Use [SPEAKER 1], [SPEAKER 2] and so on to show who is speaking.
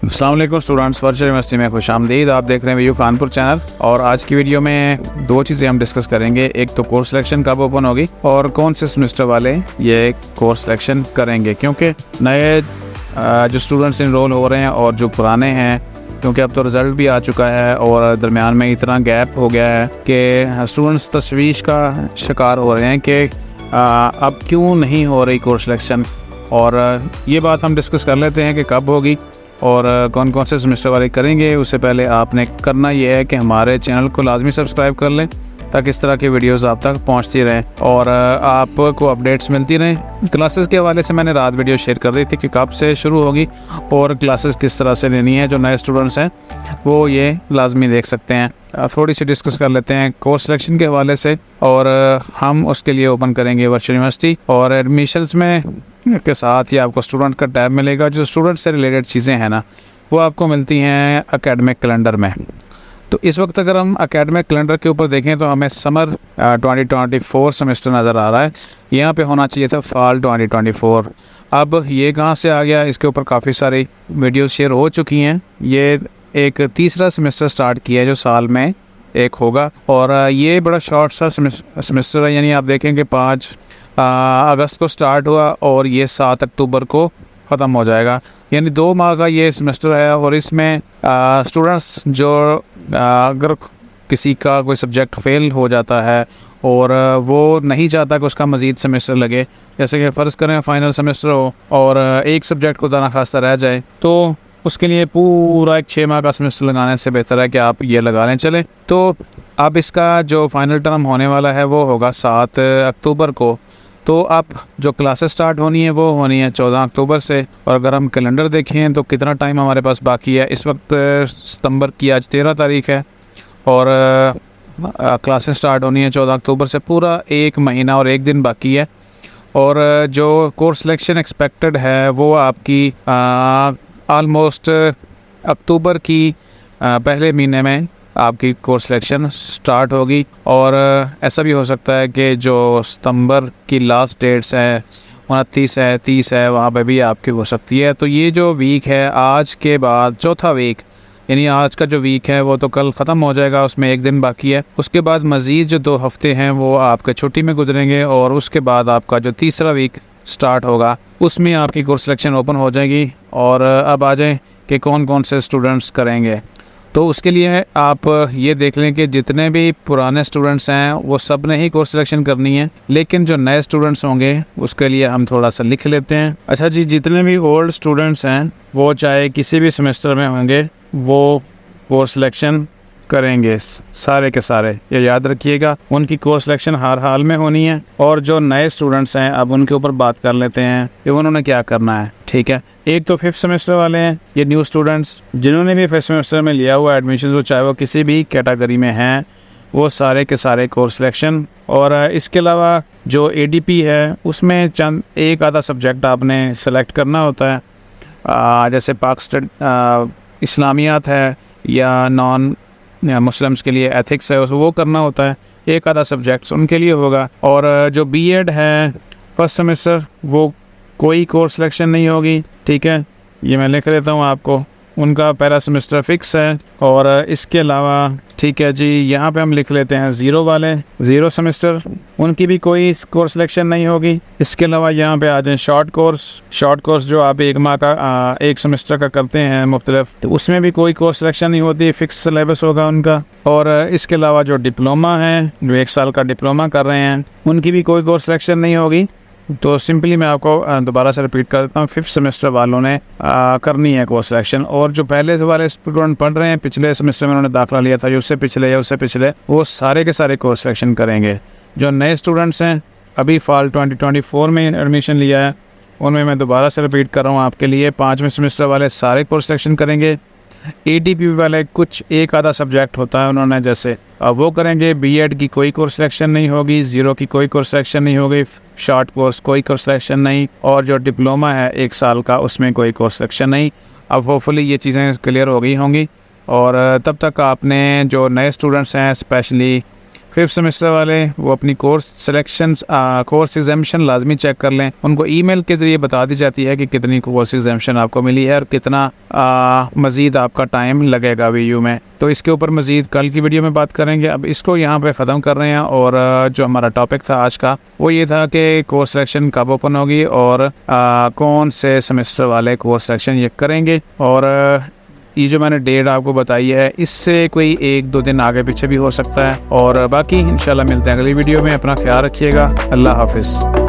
[SPEAKER 1] अस्सलाम वालेकुम students, virtual university में खुशामदीद। आप देख रहे हैं व्यू कानपुर चैनल और आज की वीडियो में दो चीज़ें हम डिस्कस करेंगे। एक तो कोर्स सिलेक्शन कब ओपन होगी और कौन से सेमेस्टर वाले ये कोर्स सिलेक्शन करेंगे, क्योंकि नए जो स्टूडेंट्स इनरोल हो रहे हैं और जो पुराने हैं, क्योंकि अब तो रिज़ल्ट भी आ चुका है और दरमियान में इतना गैप हो गया है कि स्टूडेंट्स तशवीश का शिकार हो रहे हैं कि अब क्यों नहीं हो रही कोर्स सिलेक्शन। और ये बात हम डिस्कस कर लेते हैं कि कब होगी और कौन कौन से सेमेस्टर वाले करेंगे। उससे पहले आपने करना ये है कि हमारे चैनल को लाजमी सब्सक्राइब कर लें ताकि इस तरह की वीडियोस आप तक पहुंचती रहें और आपको अपडेट्स मिलती रहें। क्लासेस के हवाले से मैंने रात वीडियो शेयर कर दी थी कि कब से शुरू होगी और क्लासेस किस तरह से लेनी है। जो नए स्टूडेंट्स हैं वो ये लाजमी देख सकते हैं। थोड़ी सी डिस्कस कर लेते हैं कोर्स सिलेक्शन के हवाले से और हम उसके लिए ओपन करेंगे वर्चुअल यूनिवर्सिटी और एडमिशन्स में के साथ ही आपको स्टूडेंट का टैब मिलेगा। जो स्टूडेंट से रिलेटेड चीज़ें हैं ना, वो आपको मिलती हैं एकेडमिक कैलेंडर में। तो इस वक्त अगर हम एकेडमिक कैलेंडर के ऊपर देखें तो हमें समर 2024 सेमेस्टर नज़र आ रहा है। यहाँ पे होना चाहिए था फॉल 2024। अब ये कहाँ से आ गया, इसके ऊपर काफ़ी सारी वीडियोस शेयर हो चुकी हैं। ये एक तीसरा सेमेस्टर स्टार्ट किया है जो साल में एक होगा और ये बड़ा शॉर्ट सा सेमेस्टर है। यानी आप देखें कि 5 अगस्त को स्टार्ट हुआ और ये 7 अक्टूबर को ख़त्म हो जाएगा। यानी 2 माह का ये सेमेस्टर है और इसमें स्टूडेंट्स जो अगर किसी का कोई सब्जेक्ट फेल हो जाता है और वो नहीं चाहता कि उसका मज़ीद सेमेस्टर लगे, जैसे कि फ़र्ज़ करें फ़ाइनल सेमेस्टर हो और एक सब्जेक्ट को दाना खास्ता रह जाए, तो उसके लिए पूरा एक 6 माह का सेमेस्टर लगाने से बेहतर है कि आप ये लगा लें। चलें, तो अब इसका जो फ़ाइनल टर्म होने वाला है वो होगा 7 अक्टूबर को। तो अब जो क्लासेस स्टार्ट होनी है वो होनी है 14 अक्टूबर से। और अगर हम कैलेंडर देखें तो कितना टाइम हमारे पास बाकी है। इस वक्त सितंबर की आज 13 तारीख़ है और क्लासेस स्टार्ट होनी है 14 अक्टूबर से। पूरा 1 महीना और 1 दिन बाकी है और जो कोर्स सिलेक्शन एक्सपेक्टेड है वो आपकी आलमोस्ट अक्टूबर की पहले महीने में आपकी कोर्स सिलेक्शन स्टार्ट होगी। और ऐसा भी हो सकता है कि जो सितंबर की लास्ट डेट्स हैं 29 है 30 है, वहाँ पे भी आपकी हो सकती है। तो ये जो वीक है आज के बाद चौथा वीक, यानी आज का जो वीक है वो तो कल ख़त्म हो जाएगा, उसमें 1 दिन बाकी है। उसके बाद मज़ीद जो 2 हफ़्ते हैं वो आपके छुट्टी में गुजरेंगे और उसके बाद आपका जो तीसरा वीक स्टार्ट होगा उसमें आपकी कोर्स सिलेक्शन ओपन हो जाएगी। और अब आ जाएँ कि कौन कौन से स्टूडेंट्स करेंगे। तो उसके लिए आप ये देख लें कि जितने भी पुराने स्टूडेंट्स हैं वो सब ने ही कोर्स सिलेक्शन करनी है, लेकिन जो नए स्टूडेंट्स होंगे उसके लिए हम थोड़ा सा लिख लेते हैं। अच्छा जी, जितने भी ओल्ड स्टूडेंट्स हैं वो चाहे किसी भी सेमेस्टर में होंगे वो कोर्स सिलेक्शन करेंगे, सारे के सारे, ये याद रखिएगा। उनकी कोर्स सिलेक्शन हर हाल में होनी है। और जो नए स्टूडेंट्स हैं अब उनके ऊपर बात कर लेते हैं कि उन्होंने क्या करना है। ठीक है, एक तो 5th सेमेस्टर वाले हैं, ये न्यू स्टूडेंट्स जिन्होंने भी 5th सेमेस्टर में लिया हुआ एडमिशन, वो चाहे वो किसी भी कैटेगरी में हैं, वो सारे के सारे कोर्स सिलेक्शन। और इसके अलावा जो ADP है उसमें चंद एक आधा सब्जेक्ट आपने सेलेक्ट करना होता है, जैसे पाक इस्लामियात है या नॉन मुस्लिम्स के लिए एथिक्स है, वो करना होता है। एक आधा सब्जेक्ट्स उनके लिए होगा। और जो B.Ed है 1st सेमेस्टर, वो कोई कोर्स सिलेक्शन नहीं होगी। ठीक है, ये मैं लिख देता हूँ आपको, उनका पहला सेमेस्टर फिक्स है। और इसके अलावा ठीक है जी, यहाँ पे हम लिख लेते हैं 0 वाले, 0 सेमेस्टर, उनकी भी कोई कोर्स सिलेक्शन नहीं होगी। इसके अलावा यहाँ पे आ जाए शॉर्ट कोर्स जो आप 1 माह का 1 सेमेस्टर का करते हैं मुख्तलिफ, तो उसमें भी कोई कोर्स सिलेक्शन नहीं होती, फिक्स सिलेबस होगा उनका। और इसके अलावा जो डिप्लोमा है, जो 1 साल का डिप्लोमा कर रहे हैं, उनकी भी कोई कोर्स सिलेक्शन नहीं होगी। तो सिंपली मैं आपको दोबारा से रिपीट कर देता हूँ, 5th सेमेस्टर वालों ने करनी है कोर्स सिलेक्शन। और जो पहले वाले स्टूडेंट पढ़ रहे हैं, पिछले सेमेस्टर में उन्होंने दाखिला लिया था, उससे पिछले वो सारे के सारे कोर्स सिलेक्शन करेंगे। जो नए स्टूडेंट्स हैं अभी फॉल 2024 में एडमिशन लिया है, उनमें मैं दोबारा से रिपीट कर रहा हूँ आपके लिए, 5वें सेमेस्टर वाले सारे कोर्स सिलेक्शन करेंगे। ADP वाले कुछ एक आधा सब्जेक्ट होता है उन्होंने जैसे वो करेंगे। B.Ed की कोई कोर्स सिलेक्शन नहीं होगी, 0 की कोई कोर्स सिलेक्शन नहीं होगी, शॉर्ट कोर्स कोई कोर्स सिलेक्शन नहीं, और जो डिप्लोमा है 1 साल का उसमें कोई कोर्स सिलेक्शन नहीं। अब होपफुली ये चीज़ें क्लियर हो गई होंगी। और तब तक आपने जो नए स्टूडेंट्स हैं, स्पेशली 5th सेमेस्टर वाले वो अपनी कोर्स सिलेक्शन कोर्स एग्जामिशन लाजमी चेक कर लें। उनको ईमेल के ज़रिए बता दी जाती है कि कितनी कोर्स एग्जामिशन आपको मिली है और कितना मज़ीद आपका टाइम लगेगा VU में। तो इसके ऊपर मज़ीद कल की वीडियो में बात करेंगे। अब इसको यहाँ पे ख़त्म कर रहे हैं और जो हमारा टॉपिक था आज का वो ये था कि कोर्स सिलेक्शन कब ओपन होगी और कौन से सेमेस्टर वाले कोर्स सिलेक्शन ये करेंगे। और ये जो मैंने डेट आपको बताई है इससे कोई 1-2 दिन आगे पीछे भी हो सकता है। और बाकी इंशाल्लाह मिलते हैं अगली वीडियो में। अपना ख्याल रखिएगा। अल्लाह हाफिज़।